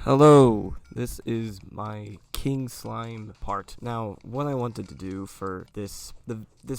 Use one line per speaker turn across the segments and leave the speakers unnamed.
Hello, this is my King Slime part. Now, what I wanted to do for this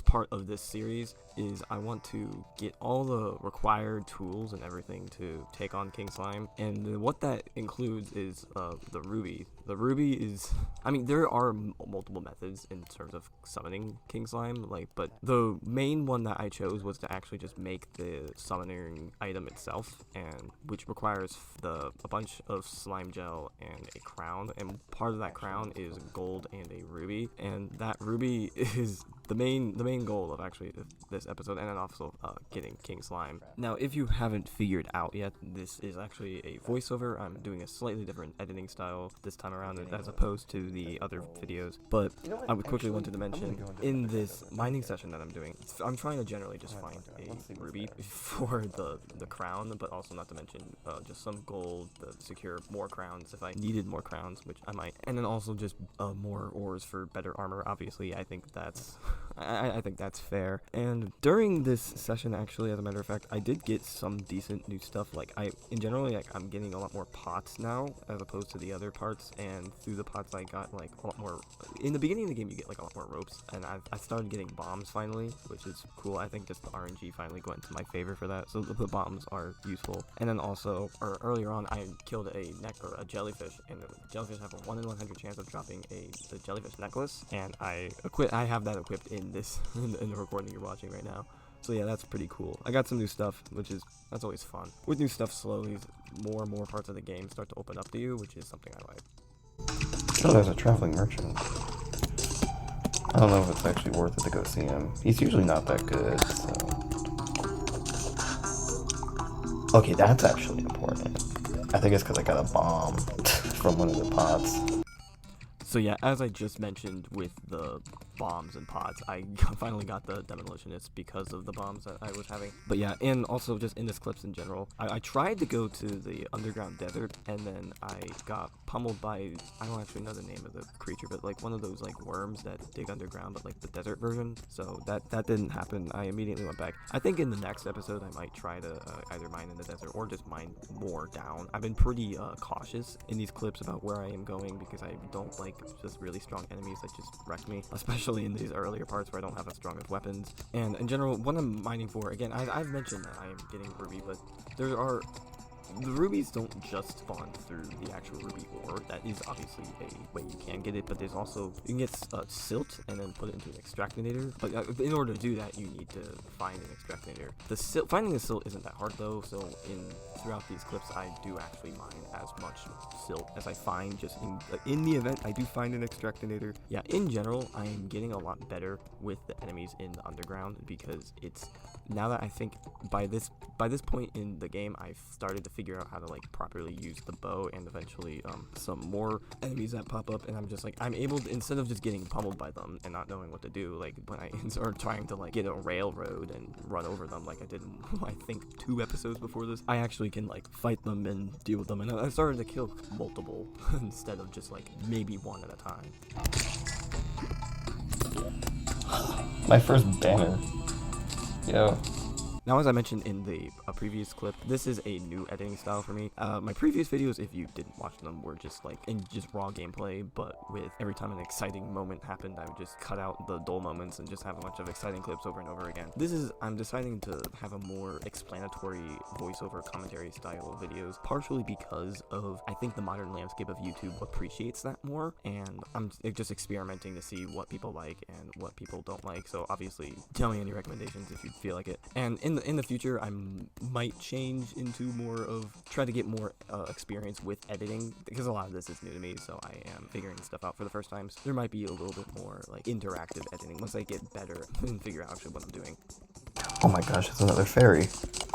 part of this series is I want to get all the required tools and everything to take on King Slime, and what that includes is the ruby. The ruby is, I mean, there are multiple methods in terms of summoning King Slime, but the main one that I chose was to actually just make the summoning item itself, and which requires a bunch of slime gel and a crown, and part of that crown is gold and a ruby, and that ruby is the main goal of actually this episode, and then also getting King Slime. Now, if you haven't figured out yet, this is actually a voiceover. I'm doing a slightly different editing style this time around as opposed to the other videos, but I would quickly wanted to mention in this mining session that I'm doing, I'm trying to generally just find a ruby for the crown, but also not to mention just some gold to secure more crowns if I needed more crowns, which I might, and then also just more ores for better armor. Obviously, I think that's I think that's fair. And during this session, actually, as a matter of fact, I did get some decent new stuff. In general, I'm getting a lot more pots now as opposed to the other parts, and through the pots I got a lot more. In the beginning of the game, you get a lot more ropes, and I started getting bombs finally, which is cool. I think just the RNG finally went into my favor for that, so the bombs are useful. And then also, earlier on, I killed a jellyfish, and the jellyfish have a 1 in 100 chance of dropping the jellyfish necklace, and I have that equipped in this in the recording you're watching right now. So yeah, that's pretty cool. I got some new stuff, that's always fun. With new stuff, slowly more and more parts of the game start to open up to you, which is something I like.
Oh, there's a traveling merchant. I don't know if it's actually worth it to go see him. He's usually not that good, so... Okay, that's actually important. I think it's because I got a bomb from one of the pots.
So yeah, as I just mentioned with the bombs and pots, I finally got the demolitionist because of the bombs that I was having. But yeah, and also just in this clips in general, I tried to go to the underground desert, and then I got pummeled by, I don't actually know the name of the creature, but one of those worms that dig underground, but the desert version. So that didn't happen. I immediately went back. I think in the next episode I might try to either mine in the desert or just mine more down. I've been pretty cautious in these clips about where I am going because I don't like just really strong enemies that just wreck me, especially in these earlier parts where I don't have as strong as weapons. And in general, what I'm mining for, again, I've mentioned that I am getting ruby, but the rubies don't just spawn through the actual ruby ore. That is obviously a way you can get it, but there's also, you can get silt and then put it into an extractinator. But in order to do that, you need to find an extractinator. Finding the silt isn't that hard though, so throughout these clips, I do actually mine as much silt as I find. Just in the event I do find an extractinator. Yeah, in general, I am getting a lot better with the enemies in the underground because now that I think by this point in the game, I've started to figure out how to properly use the bow, and eventually some more enemies that pop up, and I'm just I'm able to, instead of just getting pummeled by them and not knowing what to do, when I start trying to get a railroad and run over them like I did in, I think 2 episodes before this, I actually can fight them and deal with them, and I started to kill multiple instead of just maybe one at a time.
My first banner. Yo.
Now, as I mentioned in the previous clip, this is a new editing style for me. My previous videos, if you didn't watch them, were just just raw gameplay, but with every time an exciting moment happened, I would just cut out the dull moments and just have a bunch of exciting clips over and over again. I'm deciding to have a more explanatory voiceover commentary style videos, partially because of, I think the modern landscape of YouTube appreciates that more, and I'm just experimenting to see what people like and what people don't like. So obviously, tell me any recommendations if you feel like it. And in the future, I might change into try to get more experience with editing, because a lot of this is new to me, so I am figuring stuff out for the first time. So there might be a little bit more interactive editing once I get better and figure out actually what I'm doing.
Oh my gosh, it's another fairy.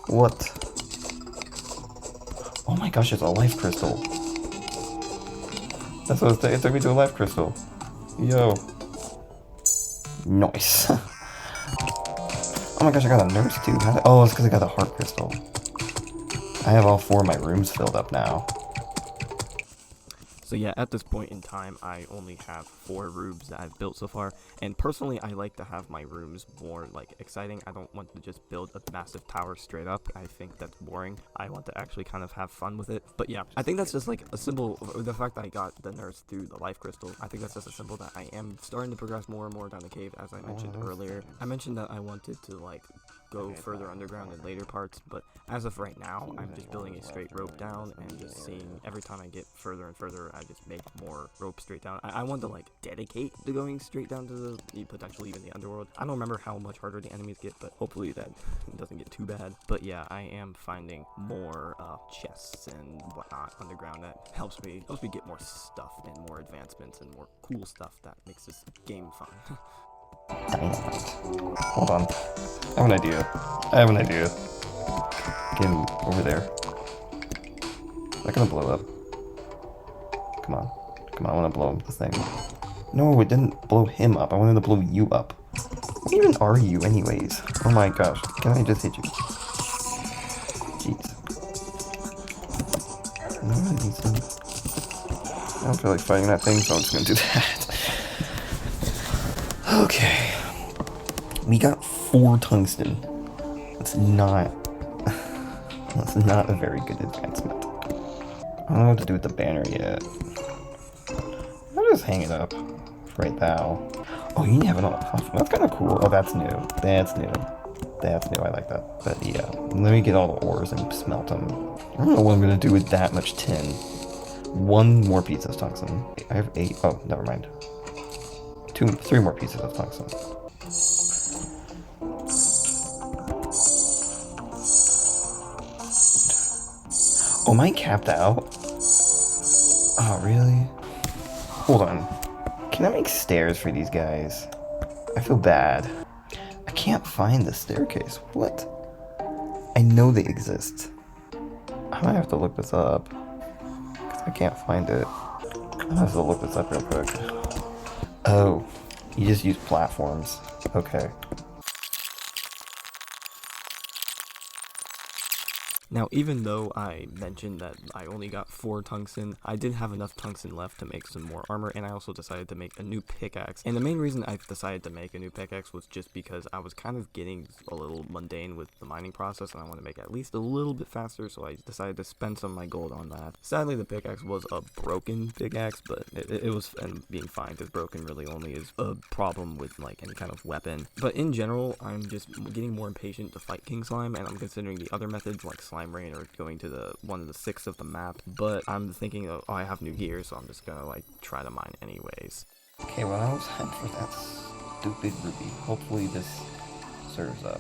What? Oh my gosh, it's a life crystal. That's what it took me to a life crystal. Yo. Nice. Oh my gosh, I got a nurse too. Oh, it's because I got a heart crystal. I have all 4 of my rooms filled up now.
So So yeah, at this point in time, I only have 4 rooms that I've built so far, and personally, I like to have my rooms more like exciting. I don't want to just build a massive tower straight up. I think that's boring. I want to actually kind of have fun with it. But yeah, I think that's just like a symbol of the fact that I got the nerds through the life crystal. I think that's just a symbol that I am starting to progress more and more down the cave, as I mentioned earlier. I mentioned that I wanted to like go further underground in later parts, but as of right now, I'm just building a straight rope down and just seeing every time I get further and further, I just make more rope straight down. I want to like dedicate to going straight down to the potentially even the underworld. I don't remember how much harder the enemies get, but hopefully that doesn't get too bad. But yeah, I am finding more chests and whatnot underground that helps me get more stuff and more advancements and more cool stuff that makes this game fun.
Dynamite. Hold on. I have an idea. Get him over there. Is that gonna blow up? Come on. I wanna blow up the thing. No, it didn't blow him up. I wanted to blow you up. What even are you, anyways? Oh my gosh. Can I just hit you? Jeez. No, I don't feel like fighting that thing, so I'm just gonna do that. Okay. We got 4 tungsten. That's not a very good advancement. I don't know what to do with the banner yet. I'll just hang it up right now. Oh, you have it on. That's kind of cool. Oh, that's new. I like that. But yeah, let me get all the ores and smelt them. I don't know what I'm gonna do with that much tin. 1 more piece of tungsten. I have 8. Oh, never mind. 3 more pieces of tungsten. Oh, am I capped out? Oh, really? Hold on. Can I make stairs for these guys? I feel bad. I can't find the staircase. What? I know they exist. I might have to look this up. Because I can't find it. I have to look this up real quick. Oh, you just use platforms. Okay.
Now, even though I mentioned that I only got 4 tungsten, I did have enough tungsten left to make some more armor, and I also decided to make a new pickaxe. And the main reason I decided to make a new pickaxe was just because I was kind of getting a little mundane with the mining process, and I want to make it at least a little bit faster, so I decided to spend some of my gold on that. Sadly, the pickaxe was a broken pickaxe, but it was, and being fine, because broken really only is a problem with like any kind of weapon. But in general, I'm just getting more impatient to fight King Slime, and I'm considering the other methods like Slime Rain or going to the 1 of the 6 of the map, but I'm thinking of, oh, I have new gear, so I'm just gonna like try to mine anyways.
Okay, well, I was heading for that stupid ruby. Hopefully this serves up.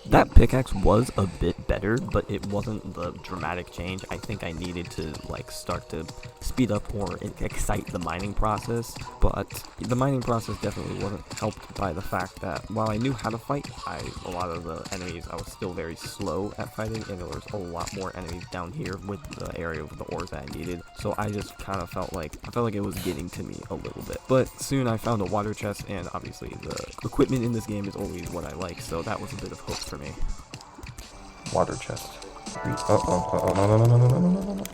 That pickaxe was a bit better, but it wasn't the dramatic change. I think I needed to like start to speed up or excite the mining process, but the mining process definitely wasn't helped by the fact that while I knew how to fight, a lot of the enemies I was still very slow at fighting, and there was a lot more enemies down here with the area of the ores that I needed. So I just kind of felt like it was getting to me a little bit. But soon I found a water chest, and obviously the equipment in this game is always what I like, so that was a bit of hope for me.
Water chest. Oh, no.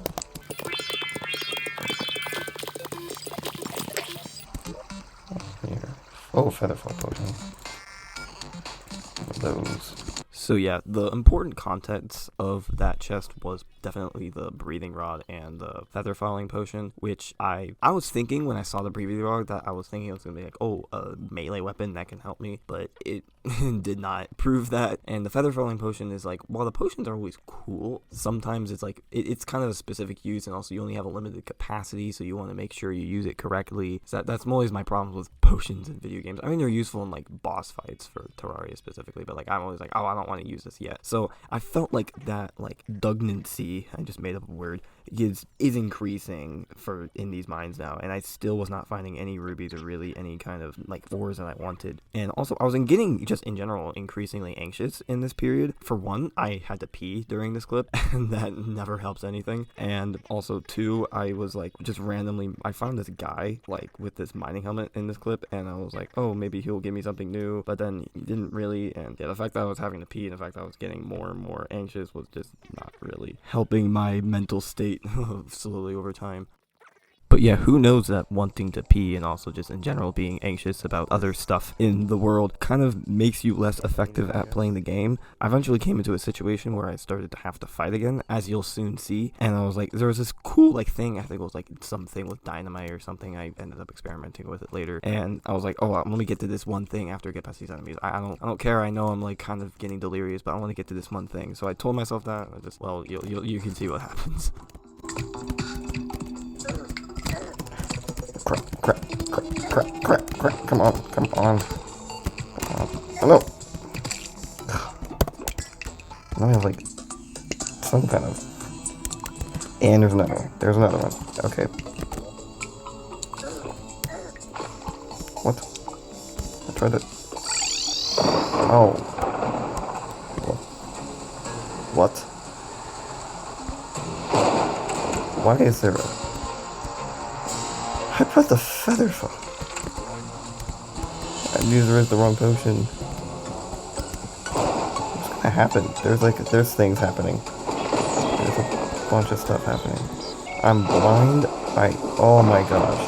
Here. Oh, featherfall potion. Those.
So yeah, the important contents of that chest was definitely the breathing rod and the feather falling potion, which I was thinking when I saw the breathing rod that I was thinking it was gonna be like, oh, a melee weapon that can help me, but it did not prove that. And the feather falling potion is like, while the potions are always cool, sometimes it's like it's kind of a specific use, and also you only have a limited capacity, so you want to make sure you use it correctly. So that's always my problems with potions in video games. I mean, they're useful in like boss fights for Terraria specifically, but like I'm always like, oh, I don't want to use this yet. So I felt like that like dugnancy, I just made up a word, is increasing in these mines now, and I still was not finding any rubies or really any kind of like ores that I wanted. And also I was getting just in general increasingly anxious in this period. For one, I had to pee during this clip and that never helps anything. And also 2, I was like just randomly, I found this guy like with this mining helmet in this clip, and I was like, oh, maybe he'll give me something new, but then he didn't really. And yeah, the fact that I was having to pee and the fact that I was getting more and more anxious was just not really helping my mental state deplete slowly over time. But yeah, who knows that wanting to pee and also just in general being anxious about other stuff in the world kind of makes you less effective at playing the game. I eventually came into a situation where I started to have to fight again, as you'll soon see. And I was like, there was this cool like thing, I think it was like something with dynamite or something. I ended up experimenting with it later. And I was like, oh, let me get to this one thing after I get past these enemies. I don't care. I know I'm like kind of getting delirious, but I want to get to this one thing. So I told myself that. I just, well, you can see what happens.
Crap. Come on. Oh no. Now I have like some kind of. And there's another one. There's another one. Okay. What? I tried to. Oh. What? Why is there a... I put the feather fall. I knew there was the wrong potion. What's gonna happen? There's things happening. There's a bunch of stuff happening. I'm blind. Oh my gosh.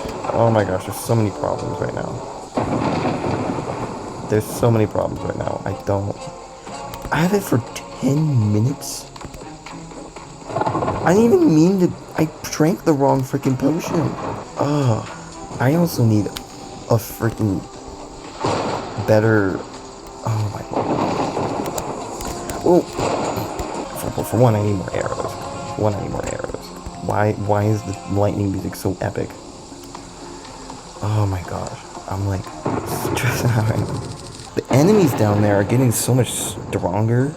There's so many problems right now. I have it for 10 minutes. I didn't even mean to. I drank the wrong freaking potion. Ugh. I also need a freaking better. Oh my. Oh. For one, I need more arrows. Why is the lightning music so epic? Oh my gosh. I'm like stressing out right now. The enemies down there are getting so much stronger,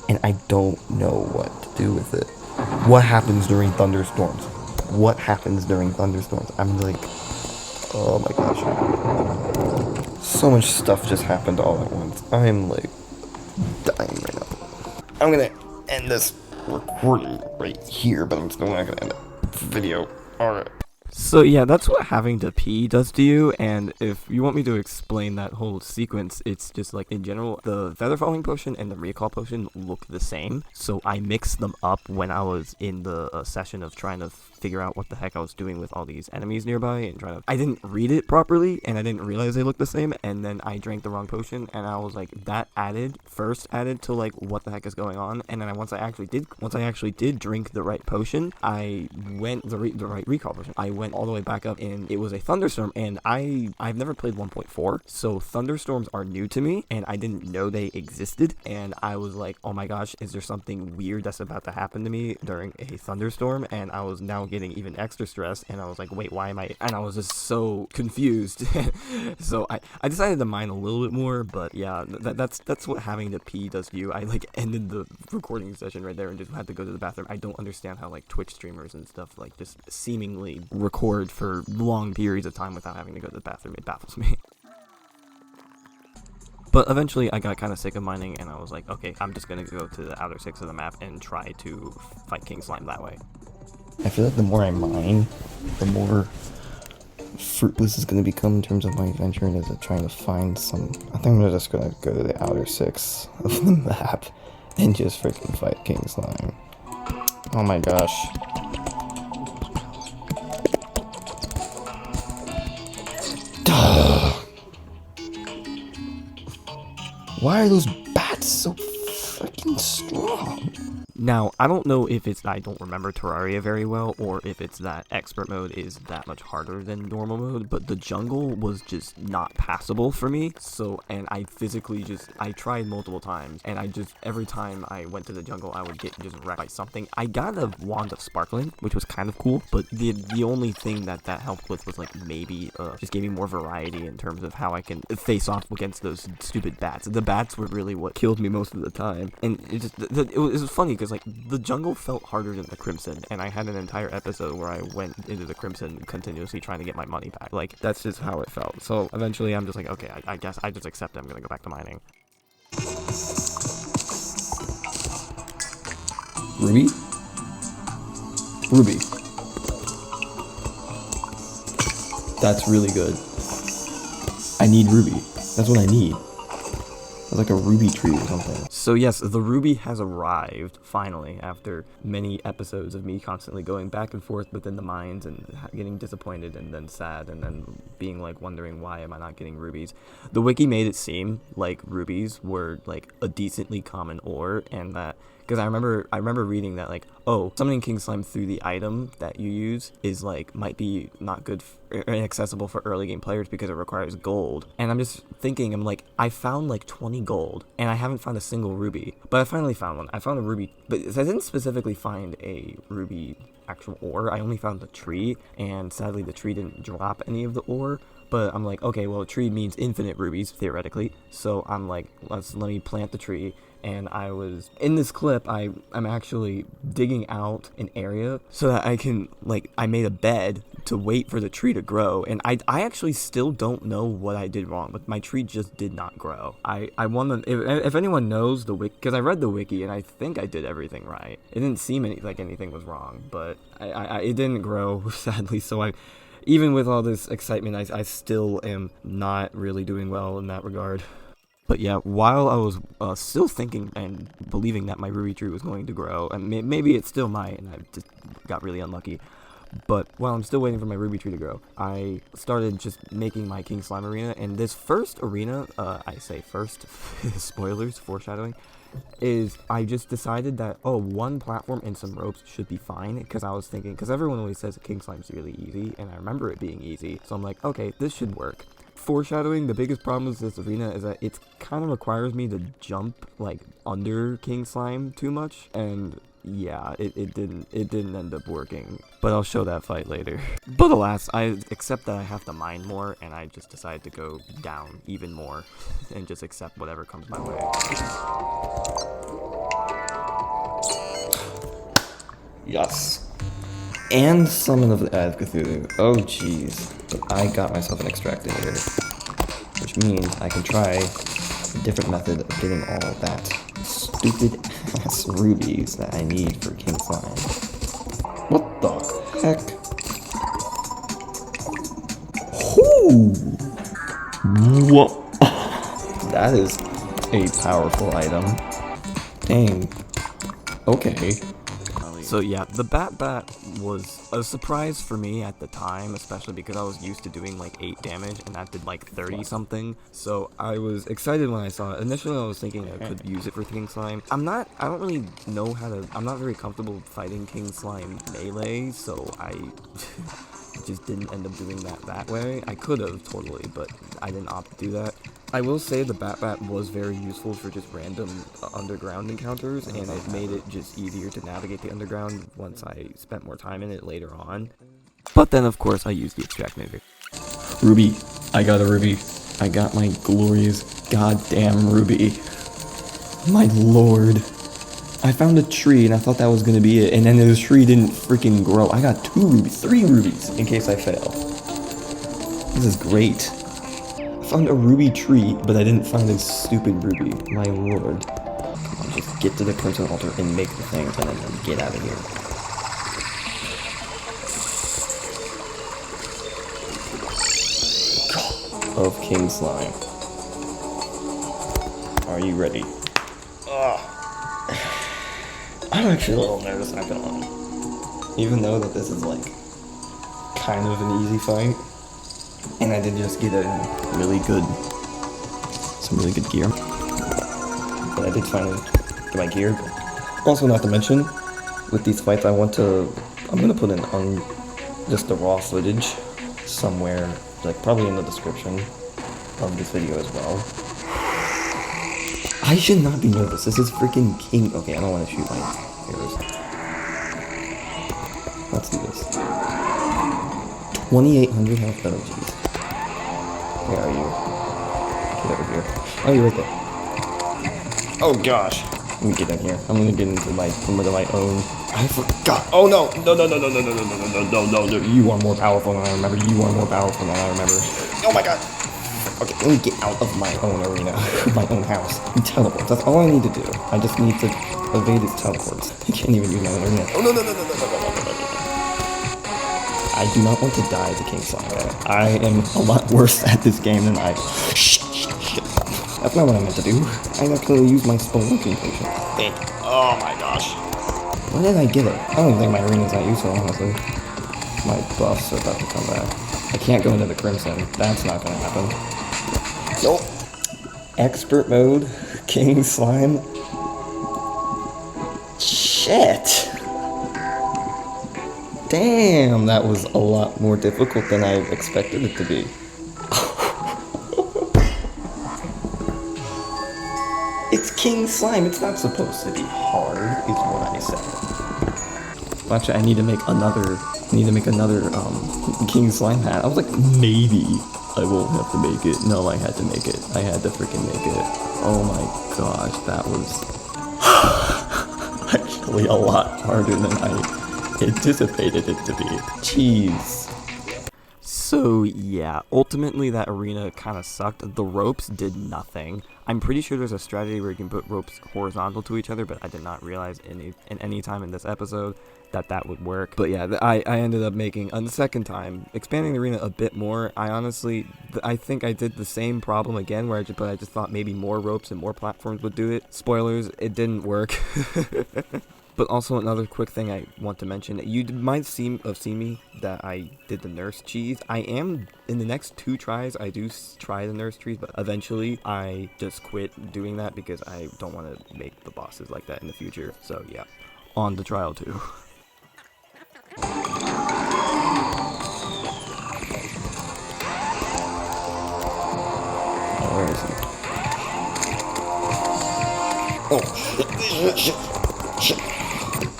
and I don't know what to do with it. What happens during thunderstorms? I'm like, oh my gosh. So much stuff just happened all at once. I'm like dying right now. I'm gonna end this recording right here, but I'm still not gonna end the video. Alright.
So yeah, that's what having to pee does to you, and if you want me to explain that whole sequence, it's just like, in general, the feather falling potion and the recall potion look the same, so I mixed them up when I was in the session of trying to figure out what the heck I was doing with all these enemies nearby, and I didn't read it properly, and I didn't realize they looked the same, and then I drank the wrong potion, and I was like, that first added to like, what the heck is going on, and then once I actually did drink the right potion, I went, the right recall potion, I went all the way back up, and it was a thunderstorm, and I've never played 1.4, so thunderstorms are new to me, and I didn't know they existed, and I was like, oh my gosh, is there something weird that's about to happen to me during a thunderstorm? And I was now getting even extra stressed, and I was like, wait, why am I, and I was just so confused. So I decided to mine a little bit more, but yeah, that's what having to pee does to you. I like ended the recording session right there and just had to go to the bathroom. I don't understand how like Twitch streamers and stuff like just seemingly record for long periods of time without having to go to the bathroom. It baffles me. But eventually I got kind of sick of mining, and I was like, okay, I'm just gonna go to the outer 6 of the map and try to fight King Slime that way.
I feel like the more I mine, the more fruitless it's going to become in terms of my adventure, and is trying to find some. I think I'm just going to go to the outer 6 of the map and just freaking fight King Slime. Oh my gosh. Why are those bats so freaking strong?
Now, I don't know if it's I don't remember Terraria very well, or if it's that expert mode is that much harder than normal mode, but the jungle was just not passable for me, so, and I physically I tried multiple times, and every time I went to the jungle, I would get just wrecked by something. I got a Wand of Sparkling, which was kind of cool, but the only thing that helped with was like maybe, just gave me more variety in terms of how I can face off against those stupid bats. The bats were really what killed me most of the time, and it was funny, because like the jungle felt harder than the Crimson, and I had an entire episode where I went into the Crimson continuously trying to get my money back. Like, that's just how it felt. So eventually I'm just like, okay, I guess I just accept it. I'm gonna go back to mining.
Ruby? Ruby. That's really good. I need Ruby. That's what I need. It's like a ruby tree or something.
So yes, the ruby has arrived, finally, after many episodes of me constantly going back and forth within the mines and getting disappointed and then sad and then being like wondering why am I not getting rubies. The wiki made it seem like rubies were like a decently common ore, and that because I remember reading that like, oh, summoning king slime through the item that you use is like might be not good or inaccessible for early game players because it requires gold. And I'm just thinking, I'm like, I found like 20 gold and I haven't found a single ruby, but I finally found one. I found a ruby, but I didn't specifically find a ruby actual ore. I only found the tree, and sadly the tree didn't drop any of the ore. But I'm like, okay, well, a tree means infinite rubies, theoretically. So I'm like, let me plant the tree. And I was, in this clip, I'm actually digging out an area so that I can, like, I made a bed to wait for the tree to grow. And I actually still don't know what I did wrong, but my tree just did not grow. I want to, if anyone knows the wiki, because I read the wiki and I think I did everything right. It didn't seem like anything was wrong, but it didn't grow, sadly, so even with all this excitement, I still am not really doing well in that regard. But yeah, while I was still thinking and believing that my ruby tree was going to grow, and maybe it still might, and I just got really unlucky. But while I'm still waiting for my ruby tree to grow, I started just making my king slime arena. And this first arena, I say first, spoilers, foreshadowing, is I just decided that, oh, one platform and some ropes should be fine, because I was thinking, because everyone always says king slime's really easy, and I remember it being easy, so I'm like, okay, this should work. Foreshadowing, the biggest problem with this arena is that it kind of requires me to jump like under king slime too much, and yeah, it didn't end up working, but I'll show that fight later. But alas, I accept that I have to mine more, and I just decided to go down even more and just accept whatever comes my way.
Yes. And Summon of the Eye of Cthulhu. Oh jeez. But I got myself an extractor here, which means I can try a different method of getting all that stupid ass rubies that I need for King Slime. What the heck? Ooh! What? That is a powerful item. Dang. Okay.
So yeah, the bat was a surprise for me at the time, especially because I was used to doing like 8 damage and that did like 30 something. So I was excited when I saw it. Initially I was thinking I could use it for King Slime. I don't really know I'm not very comfortable fighting King Slime melee, so I just didn't end up doing that way. I could have totally, but I didn't opt to do that. I will say the bat was very useful for just random underground encounters, and it made it just easier to navigate the underground once I spent more time in it later on. But then, of course, I used the extractor.
Ruby. I got a ruby. I got my glorious goddamn ruby. My lord. I found a tree and I thought that was gonna be it, and then the tree didn't freaking grow. I got 3 rubies in case I fail. This is great. I found a ruby tree, but I didn't find a stupid ruby. My lord. Come on, just get to the crimson altar and make the thing, and then get out of here. God of King Slime. Are you ready? I'm actually a little nervous, not gonna lie. Even though that this is like kind of an easy fight, and I did just get some really good gear. But I did finally get my gear. Also, not to mention, with these fights, I'm gonna put in just the raw footage somewhere, like probably in the description of this video as well. I should not be nervous. This is freaking King. Okay, I don't want to shoot my arrows. Let's do this. 2,800 health. Oh, jeez. Where are you? Get over here. Oh, you're right there. Oh gosh. Let me get in here. I'm gonna get into my own. I forgot. Oh no! No! You are more powerful than I remember. You are more powerful than I remember. Oh my god. Okay, let me get out of my own arena, my own house, and teleport. That's all I need to do. I just need to evade his teleports. I can't even use my own arena. Oh, no. I do not want to die to King Slime. I am a lot worse at this game than I... Shit. That's not what I meant to do. I actually used my spelunking potion. Oh my gosh. Why did I get it? I don't even think my arena's that useful, honestly. My buffs are about to come back. I can't go into the Crimson. That's not gonna happen. Nope. Expert mode. King Slime. Shit. Damn, that was a lot more difficult than I expected it to be. It's King Slime. It's not supposed to be hard, is what I said. Actually, I need to make another King Slime hat. I was like, maybe I won't have to make it. No, I had to make it. I had to freaking make it. Oh my gosh, that was actually a lot harder than I anticipated it to be. Jeez.
So yeah, ultimately that arena kind of sucked. The ropes did nothing. I'm pretty sure there's a strategy where you can put ropes horizontal to each other, but I did not realize any time in this episode that would work. But yeah, I ended up making, on the second time, expanding the arena a bit more. I think I did the same problem again, where I just thought maybe more ropes and more platforms would do it. Spoilers, it didn't work. But also another quick thing I want to mention, you might have seen me that I did the nurse cheese. I am, in the next 2 tries, I do try the nurse cheese, but eventually I just quit doing that because I don't want to make the bosses like that in the future. So yeah, on to trial 2.
Where is he? Oh, shit.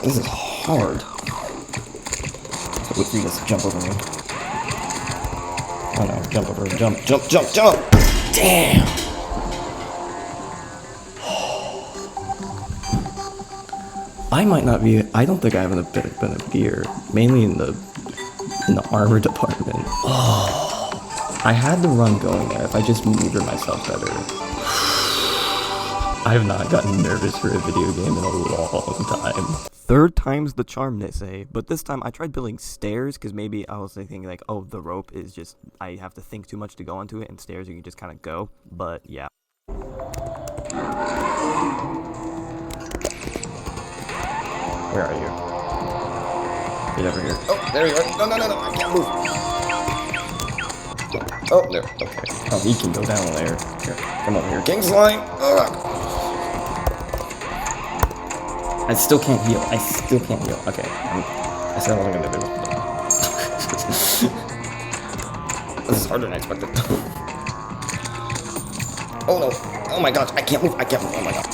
This is hard. So wait for you guys to jump over me. Oh no, jump over, jump! Damn! I don't think I have a bit of gear. Mainly in the armor department. Oh, I had the run going there if I just maneuver myself better. I have not gotten nervous for a video game in a long time.
3rd time's the charm, they say. But this time I tried building stairs because maybe I was thinking like, oh, the rope is just, I have to think too much to go onto it, and stairs you can just kind of go. But yeah.
Where are you? Get over here. Oh, there you are. No, I can't move. Oh, there. Okay. Oh, he can go down there. Here, come over here. King Slime! Ugh. I still can't heal. Okay. I said I wasn't gonna do it. This is harder than I expected. Oh no. Oh my gosh. I can't move. Oh my god.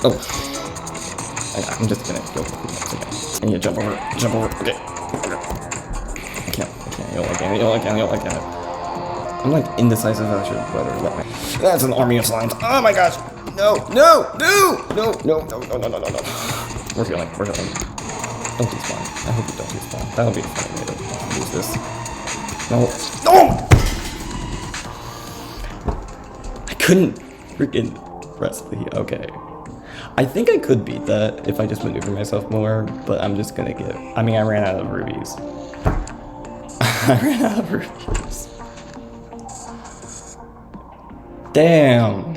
Oh. I'm just gonna go. Okay. I need to jump over. Okay. I can't. You don't like it. I'm like indecisive as to whether to let me. That's an army of slimes. Oh my gosh. No. We're healing. Don't despawn. I hope you don't despawn. That'll be a fun way to lose this. No. I couldn't freaking press the. Okay. I think I could beat that if I just maneuver myself more, but I'm just gonna I ran out of rubies. Damn.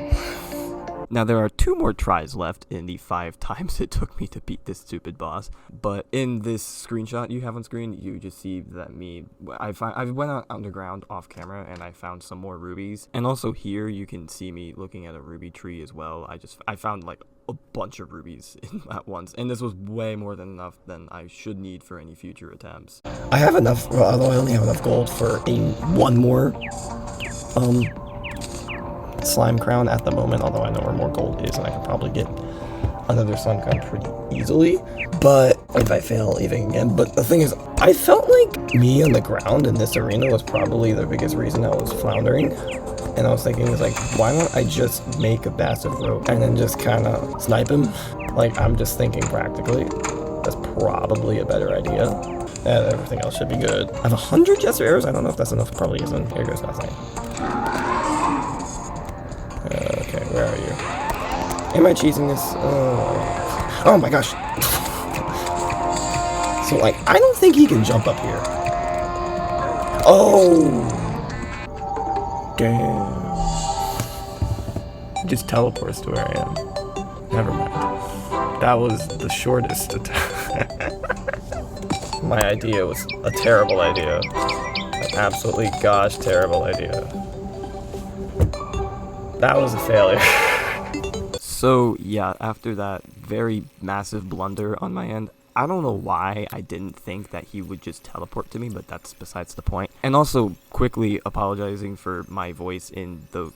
Now there are 2 more tries left in the 5 times it took me to beat this stupid boss. But in this screenshot you have on screen, you just see that I went out underground off camera and I found some more rubies. And also here you can see me looking at a ruby tree as well. I found like a bunch of rubies at once, and this was way more than enough than I should need for any future attempts.
I have enough, although I only have enough gold for one more slime crown at the moment, although I know where more gold is and I could probably get another slime crown pretty easily. But if I fail even again, but the thing is, I felt like me on the ground in this arena was probably the biggest reason I was floundering. And I was thinking, why don't I just make a massive rope and then just kind of snipe him? Like, I'm just thinking practically. That's probably a better idea. And everything else should be good. I have 100 Jester arrows. I don't know if that's enough. Probably isn't. Here goes nothing. Okay, where are you? Am I cheesing this? Oh my gosh. So, I don't think he can jump up here. Oh! Damn. He just teleports to where I am. Never mind. That was the shortest attack. My idea was a terrible idea. An absolutely gosh terrible idea. That was a failure.
So yeah, after that very massive blunder on my end, I don't know why I didn't think that he would just teleport to me, but that's besides the point. And also quickly apologizing for my voice in the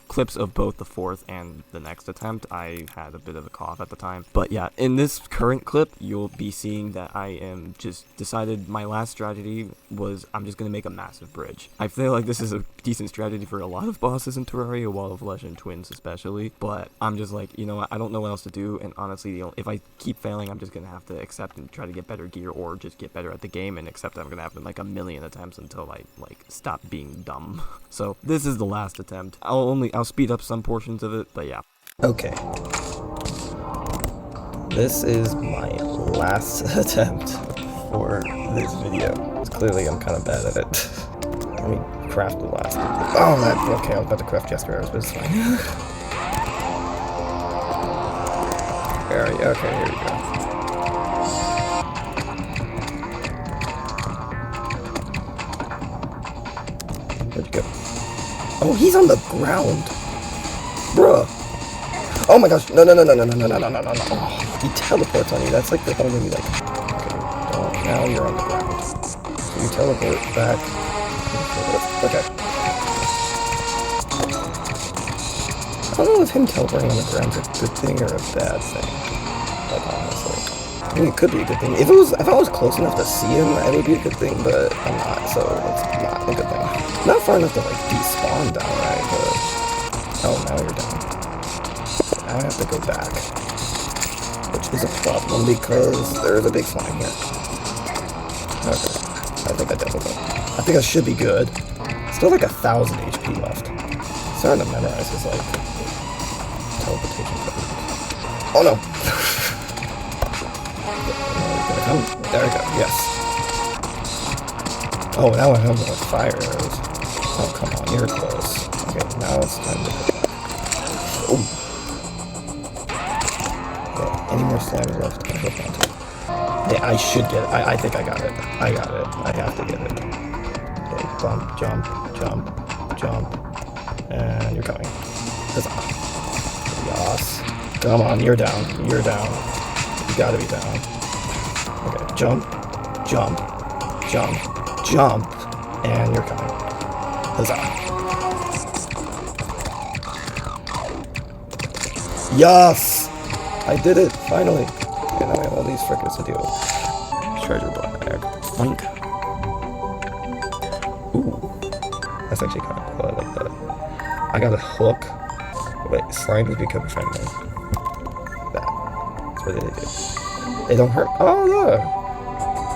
clips of both the fourth and the next attempt. I had a bit of a cough at the time. But yeah, in this current clip, you'll be seeing that I am just decided my last strategy was I'm just going to make a massive bridge. I feel like this is a decent strategy for a lot of bosses in Terraria, Wall of Legend Twins especially. But I'm just like, you know what, I don't know what else to do. And honestly, if I keep failing, I'm just going to have to accept and try to get better gear or just get better at the game and accept that I'm going to have like a million attempts until I like stop being dumb. So this is the last attempt. I'll speed up some portions of it, but yeah.
Okay. This is my last attempt for this video. Clearly I'm kind of bad at it. Let me craft the last one. Oh, okay, I was about to craft chest arrows, but it's fine. Okay, here we go. Where'd you go? Oh, he's on the ground. Bruh. Oh my gosh. No. Oh, he teleports on you. That's like the only like. Okay. Oh, now you're on the ground. So you teleport back. Okay. I don't know if him teleporting on the ground is a good thing or a bad thing. Like, honestly. I mean, it could be a good thing. If I was close enough to see him, it would be a good thing, but I'm not, so it's not a good thing. Not far enough to like despawn down, right? But oh, now you're down. Now I have to go back, which is a problem because there's a big slime here. Okay, I think I definitely. I think I should be good. Still like 1,000 HP left. Starting to memorize his like teleportation technique. Oh no! There we go. Yes. Oh, now I have like fire arrows. Oh, come on, you're close. Okay, now it's time to go back. Oh. Okay, any more slime left? I hope not. Yeah, I should get it. I think I got it. I got it. I have to get it. Okay, bump, jump, jump, jump. And you're coming. Huzzah. Yes. Come on, you're down. You're down. You gotta be down. Okay, jump, jump, jump, jump. And you're coming. Huzzah. Yes! I did it, finally. Okay, now I have all these frickers to deal with. Treasure bag. Boink. Ooh. That's actually kind of cool, I like that. I got a hook. Wait, slime has become friendly. That. What did they do? They don't hurt. Oh, look!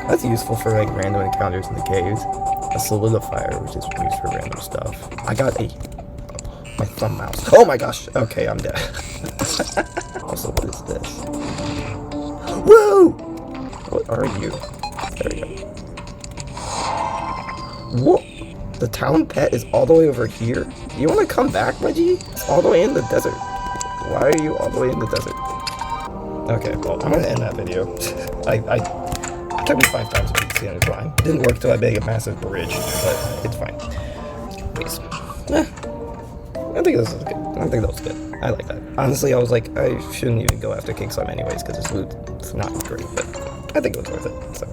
That's useful for like random encounters in the caves. A solidifier, which is used for random stuff. I got my thumb mouse. Oh my gosh! Okay, I'm dead. Also, what is this? Woo! What are you? There we go. Whoa! The town pet is all the way over here? You want to come back, my G? It's all the way in the desert. Why are you all the way in the desert? Okay, well, I'm gonna end that video. It took me 5 times to beat the end line. It didn't work till I made a massive bridge, but it's fine. Please. I think this is good. I think that was good. I like that. Honestly, I was like, I shouldn't even go after King Slime anyways, because his loot is not great, but I think it was worth it, so.